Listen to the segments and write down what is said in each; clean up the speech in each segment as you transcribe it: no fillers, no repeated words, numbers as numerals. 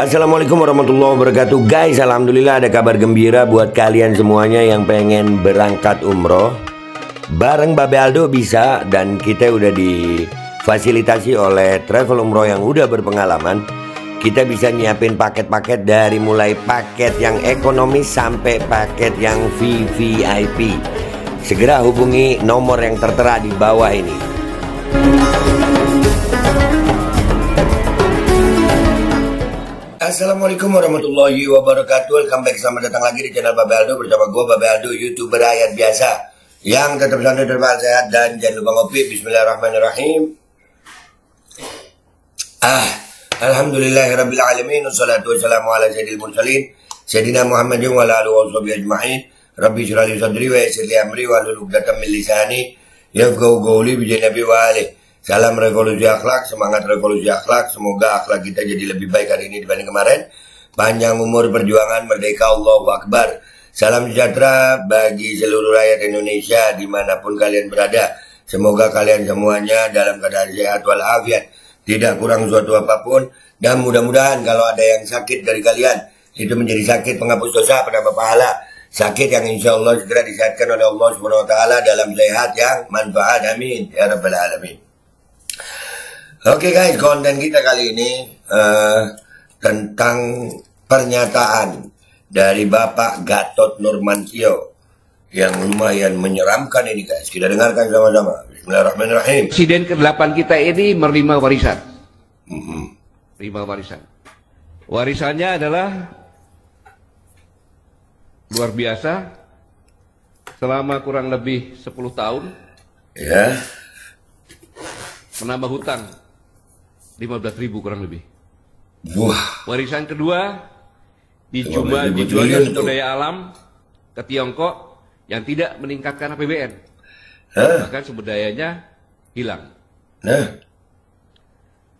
Assalamualaikum warahmatullahi wabarakatuh. Guys, alhamdulillah ada kabar gembira buat kalian semuanya yang pengen berangkat umroh. Bareng Babe Aldo bisa, dan kita udah difasilitasi oleh travel umroh yang udah berpengalaman. Kita bisa nyiapin paket-paket dari mulai paket yang ekonomis sampai paket yang VVIP. Segera hubungi nomor yang tertera di bawah ini. Assalamualaikum warahmatullahi wabarakatuh. Welcome back, selamat datang lagi di channel Babe Aldo bersama gue Babe Aldo, YouTuber rakyat biasa yang tetap santai, tetap sehat, dan jangan lupa ngopi. Bismillahirrahmanirrahim. Alhamdulillahirabbil alamin, wassalatu wassalamu ala sayyidil mursalin sayyidina Muhammadin wa ala alihi washabihi ajmain. Rabbi shrah li sadri wa yassir li amri wa hlul 'uqdatam min lisani yafqahu qawli bi nabi wa alihi. Salam revolusi akhlak, semangat revolusi akhlak. Semoga akhlak kita jadi lebih baik hari ini dibanding kemarin. Panjang umur perjuangan, merdeka, Allahu Akbar. Salam sejahtera bagi seluruh rakyat Indonesia dimanapun kalian berada. Semoga kalian semuanya dalam keadaan sehat walafiat, tidak kurang suatu apapun. Dan mudah-mudahan kalau ada yang sakit dari kalian, itu menjadi sakit penghapus dosa, penambah pahala. Sakit yang insya Allah segera disehatkan oleh Allah SWT dalam sehat yang manfaat. Amin ya rabbal alamin. Oke guys, konten kita kali ini tentang pernyataan dari Bapak Gatot Nurmantio yang lumayan menyeramkan ini guys. Kita dengarkan sama-sama. Bismillahirrahmanirrahim. Presiden ke-8 kita ini menerima warisan. Menerima warisan. Warisannya adalah luar biasa. Selama kurang lebih 10 tahun. Ya. Menambah hutang 15.000 kurang lebih. Wah. Warisan kedua dijual sumber daya alam ke Tiongkok yang tidak meningkatkan APBN. Bahkan sumber dayanya hilang. Nah.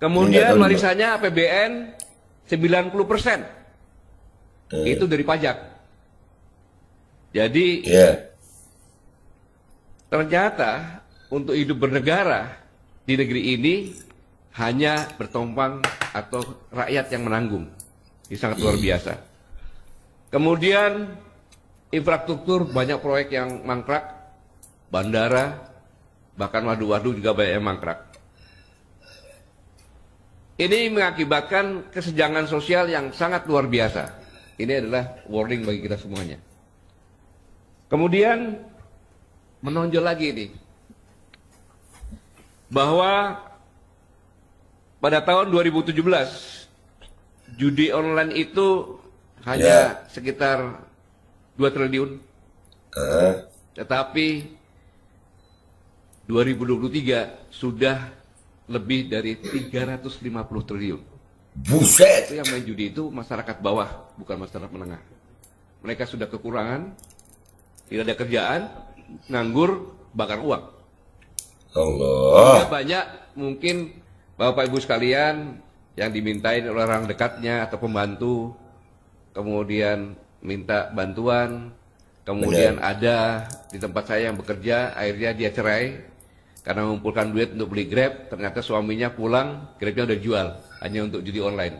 Kemudian warisannya APBN 90%. Itu dari pajak. Jadi ternyata untuk hidup bernegara di negeri ini hanya bertompang atau rakyat yang menanggung. Ini sangat luar biasa. Kemudian infrastruktur, banyak proyek yang mangkrak, bandara, bahkan waduk-waduk juga banyak yang mangkrak. Ini mengakibatkan kesenjangan sosial yang sangat luar biasa. Ini adalah warning bagi kita semuanya. Kemudian menonjol lagi ini, bahwa pada tahun 2017 judi online itu hanya sekitar 2 triliun. Tetapi 2023 sudah lebih dari 350 triliun. Buset. Itu yang main judi itu masyarakat bawah, bukan masyarakat menengah. Mereka sudah kekurangan, tidak ada kerjaan, nganggur, bakar uang. Allah. Banyak mungkin Bapak Ibu sekalian yang dimintain oleh orang dekatnya atau pembantu, kemudian minta bantuan, kemudian ada di tempat saya yang bekerja, akhirnya dia cerai karena mengumpulkan duit untuk beli Grab, ternyata suaminya pulang, Grabnya udah jual hanya untuk judi online.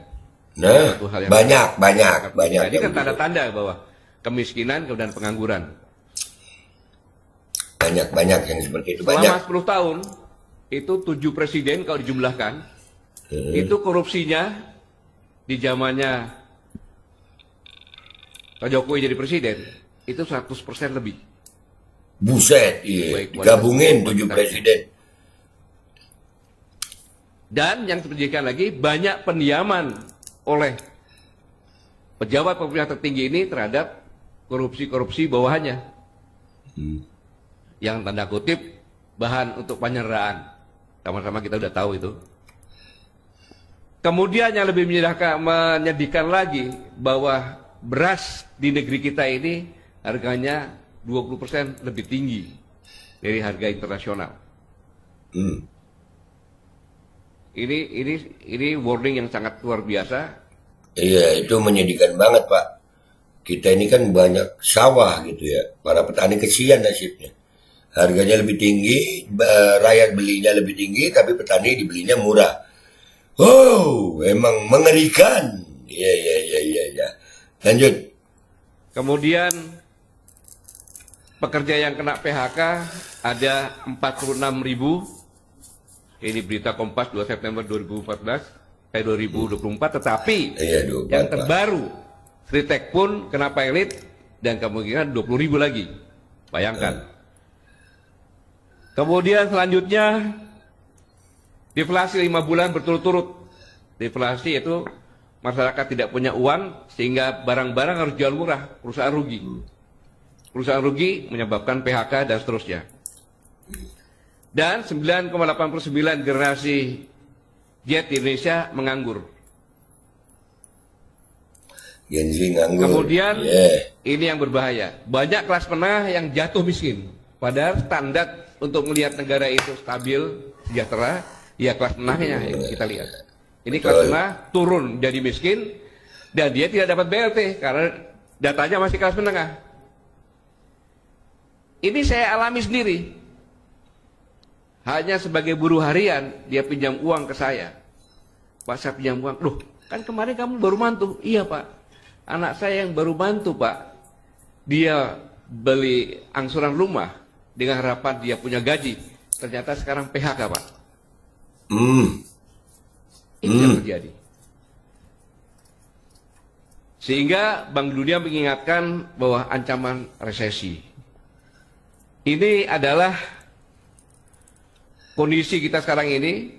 Nah, banyak. Jadi kan tanda-tanda bahwa kemiskinan kemudian pengangguran. Banyak yang seperti itu. Selama 10 tahun itu 7 presiden kalau dijumlahkan, itu korupsinya di zamannya Pak Jokowi jadi presiden itu 100% lebih. Buset, iya. Gabungin 7 presiden. Dan yang terjadikan lagi, banyak pendiaman oleh pejabat pemerintah tertinggi ini terhadap korupsi-korupsi bawahannya. Yang tanda kutip bahan untuk penyanderaan. Sama-sama kita udah tahu itu. Kemudian yang lebih menyedihkan lagi bahwa beras di negeri kita ini harganya 20% lebih tinggi dari harga internasional. Ini warning yang sangat luar biasa. Iya, itu menyedihkan banget Pak. Kita ini kan banyak sawah gitu ya. Para petani kesian nasibnya. Harganya lebih tinggi, rakyat belinya lebih tinggi, tapi petani dibelinya murah. Wow, emang mengerikan. Iya, iya, iya, iya, iya. Lanjut. Kemudian pekerja yang kena PHK ada 46.000. Ini berita Kompas 2 September 2024, tetapi Iya, 24, yang Pak. terbaru Sritek pun kena pilot dan kemungkinan 20.000 lagi. Bayangkan. Kemudian selanjutnya deflasi 5 bulan berturut-turut. Deflasi itu masyarakat tidak punya uang sehingga barang-barang harus jual murah, perusahaan rugi. Perusahaan rugi menyebabkan PHK dan seterusnya. Dan 9,89 generasi Z di Indonesia menganggur. Gen Z nganggur. Kemudian ini yang berbahaya. Banyak kelas menengah yang jatuh miskin. Padahal standar untuk melihat negara itu stabil, sejahtera, ya kelas menengahnya yang kita lihat. Ini kelas menengah turun jadi miskin dan dia tidak dapat BLT karena datanya masih kelas menengah. Ini saya alami sendiri. Hanya sebagai buruh harian, dia pinjam uang ke saya. Pak, saya pinjam uang. Loh, kan kemarin kamu baru mantu. Iya, Pak. Anak saya yang baru mantu, Pak. Dia beli angsuran rumah dengan harapan dia punya gaji. Ternyata sekarang PHK, Pak. Ini yang terjadi. Sehingga Bank Dunia mengingatkan bahwa ancaman resesi. Ini adalah kondisi kita sekarang ini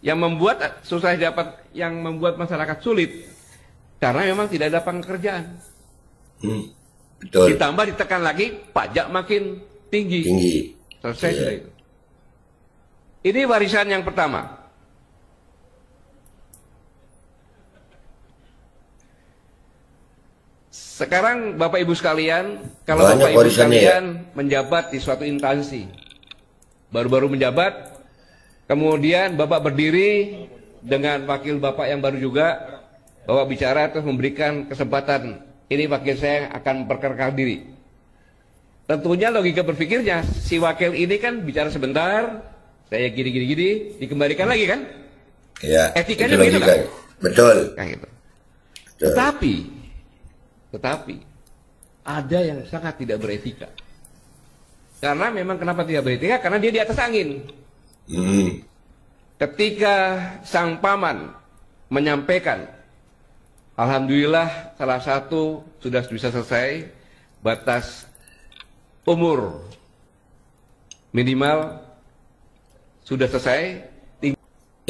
yang membuat susah dapat, yang membuat masyarakat sulit karena memang tidak ada pekerjaan. Betul. Ditambah ditekan lagi pajak makin tinggi. Selesai sudah itu. Ini warisan yang pertama. Sekarang Bapak Ibu sekalian, kalau Banyak Bapak Ibu warisannya sekalian menjabat di suatu instansi, baru-baru menjabat, kemudian Bapak berdiri dengan wakil Bapak yang baru juga, Bapak bicara terus memberikan kesempatan, ini wakil saya akan memperkenalkan diri. Tentunya logika berpikirnya, si wakil ini kan bicara sebentar, saya gini-gini, dikembalikan lagi kan? Ya, etikanya begitu kan? Betul. Kayak gitu. Betul. Tetapi ada yang sangat tidak beretika. Karena memang kenapa tidak beretika? Karena dia di atas angin. Ketika sang paman menyampaikan, alhamdulillah salah satu sudah bisa selesai, batas umur minimal sudah selesai.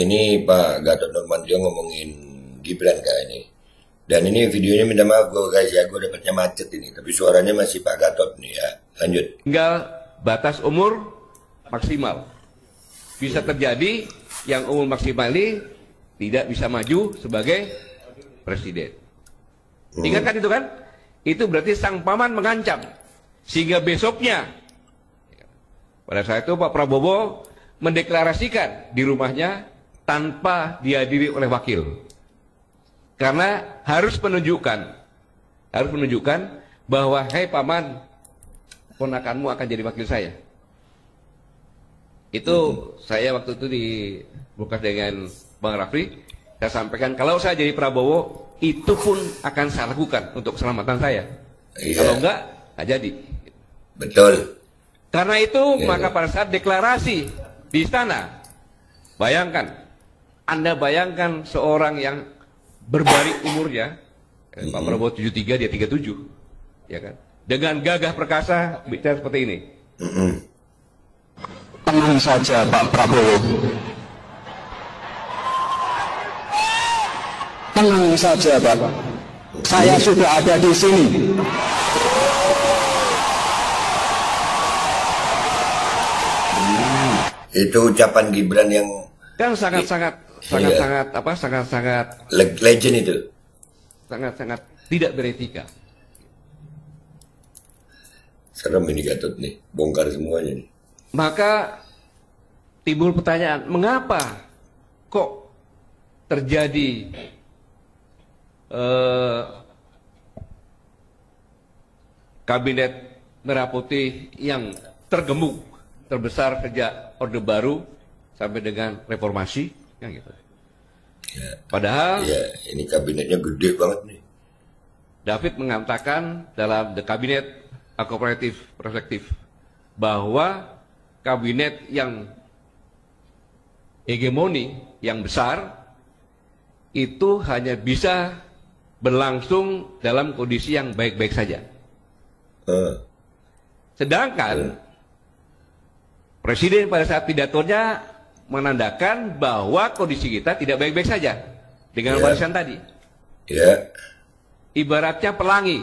Ini Pak Gatot Nurmantio ngomongin Gibran kak ini. Dan ini videonya minta maaf guys ya, gue dapetnya macet ini. Tapi suaranya masih Pak Gatot nih ya. Lanjut. Tinggal batas umur maksimal. Bisa terjadi yang umur maksimal ini tidak bisa maju sebagai presiden. Ingatkan itu kan? Itu berarti sang paman mengancam. Sehingga besoknya, pada saat itu Pak Prabowo mendeklarasikan di rumahnya tanpa dihadiri oleh wakil. Karena harus menunjukkan bahwa hei paman, ponakanmu akan jadi wakil saya. Itu saya waktu itu di buka dengan Bang Rafli, saya sampaikan kalau saya jadi Prabowo itu pun akan saya lakukan untuk keselamatan saya. Kalau enggak, nggak jadi. Betul. Karena itu maka pada saat deklarasi di istana, bayangkan, Anda bayangkan seorang yang berbalik umurnya, Pak Prabowo 73, dia 37, ya kan? Dengan gagah perkasa bicara seperti ini. Tenang saja Pak Prabowo. Tenang saja Pak. Saya sudah ada di sini. Itu ucapan Gibran yang Kan sangat-sangat legend itu. Sangat-sangat tidak beretika. Serem ini Gatot nih, bongkar semuanya nih. Maka timbul pertanyaan, mengapa kok terjadi kabinet merah putih yang tergemuk, terbesar sejak Orde Baru sampai dengan reformasi, kan gitu. Ya. Padahal Ya, ini kabinetnya gede banget nih. David mengatakan dalam The Cabinet A Cooperative Perspective bahwa kabinet yang hegemoni, yang besar, itu hanya bisa berlangsung dalam kondisi yang baik-baik saja. Sedangkan Presiden pada saat pidatonya menandakan bahwa kondisi kita tidak baik-baik saja dengan barisan tadi. Ya. Ibaratnya pelangi.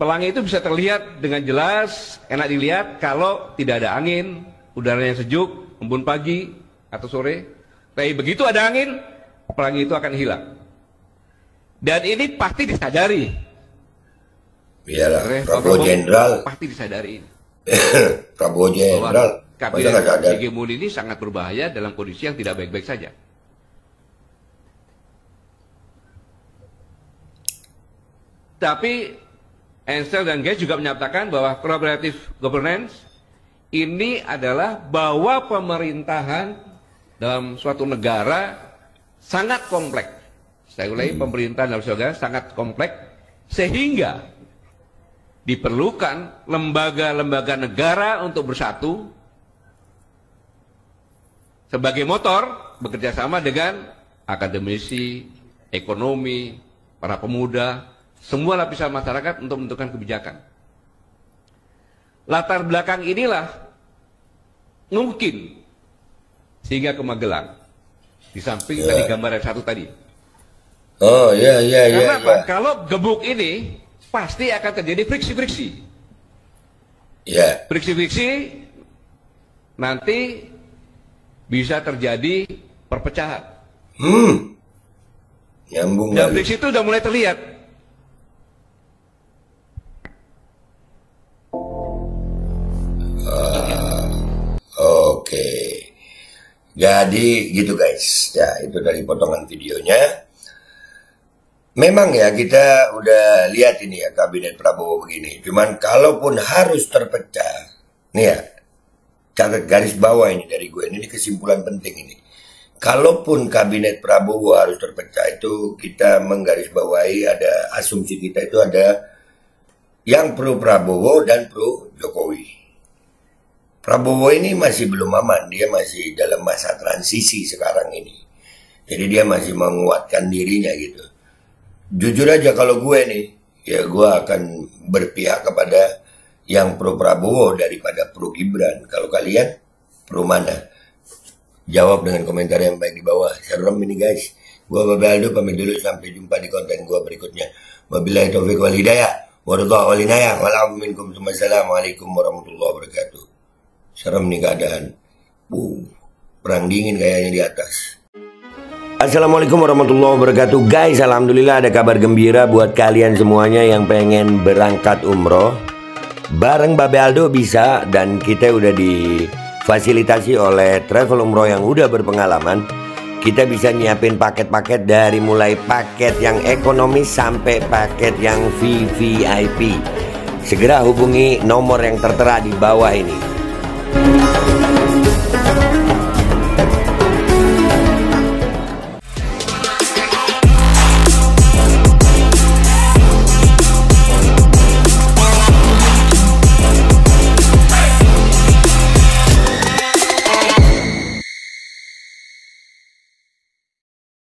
Pelangi itu bisa terlihat dengan jelas, enak dilihat kalau tidak ada angin, udaranya sejuk, embun pagi atau sore. Tapi begitu ada angin, pelangi itu akan hilang. Dan ini pasti disadari. Iyalah, Prabowo Jenderal. Pasti disadari. Prabowo Jenderal. Kabinet hegemoni ini sangat berbahaya dalam kondisi yang tidak baik-baik saja. Tapi Ansel dan Gates juga menyatakan bahwa collaborative governance ini adalah bahwa pemerintahan dalam suatu negara sangat kompleks. Saya ulangi, pemerintahan dalam suatu negara sangat kompleks sehingga diperlukan lembaga-lembaga negara untuk bersatu sebagai motor bekerja sama dengan akademisi, ekonomi, para pemuda, semua lapisan masyarakat untuk menentukan kebijakan. Latar belakang inilah mungkin sehingga ke Magelang. Di samping tadi gambaran satu tadi. Oh iya. Karena apa? Kalau gebuk ini pasti akan terjadi friksi-friksi. Ya. Friksi-friksi nanti bisa terjadi perpecahan. Nyambung. Dan friksi itu udah mulai terlihat. Oke. Jadi gitu guys. Ya, itu dari potongan videonya. Memang ya kita udah lihat ini ya kabinet Prabowo begini. Cuman kalaupun harus terpecah, nih ya, catat garis bawah ini dari gue, ini kesimpulan penting ini. Kalaupun kabinet Prabowo harus terpecah, itu kita menggarisbawahi ada asumsi kita itu ada yang pro Prabowo dan pro Jokowi. Prabowo ini masih belum aman, dia masih dalam masa transisi sekarang ini. Jadi dia masih menguatkan dirinya gitu. Jujur aja kalau gue nih, ya gue akan berpihak kepada yang pro Prabowo daripada pro Gibran. Kalau kalian pro mana? Jawab dengan komentar yang baik di bawah. Serem ini guys. Gue Babe Aldo pamit dulu, sampai jumpa di konten gue berikutnya. Wabillahi taufiq wal hidayah. Waridha wal inayah. Wassalamualaikum warahmatullahi wabarakatuh. Serem nih keadaan. Perang dingin kayaknya di atas. Assalamualaikum warahmatullahi wabarakatuh. Guys, alhamdulillah ada kabar gembira buat kalian semuanya yang pengen berangkat umroh. Bareng Babe Aldo bisa, dan kita udah difasilitasi oleh travel umroh yang udah berpengalaman. Kita bisa nyiapin paket-paket dari mulai paket yang ekonomis sampai paket yang VVIP. Segera hubungi nomor yang tertera di bawah ini.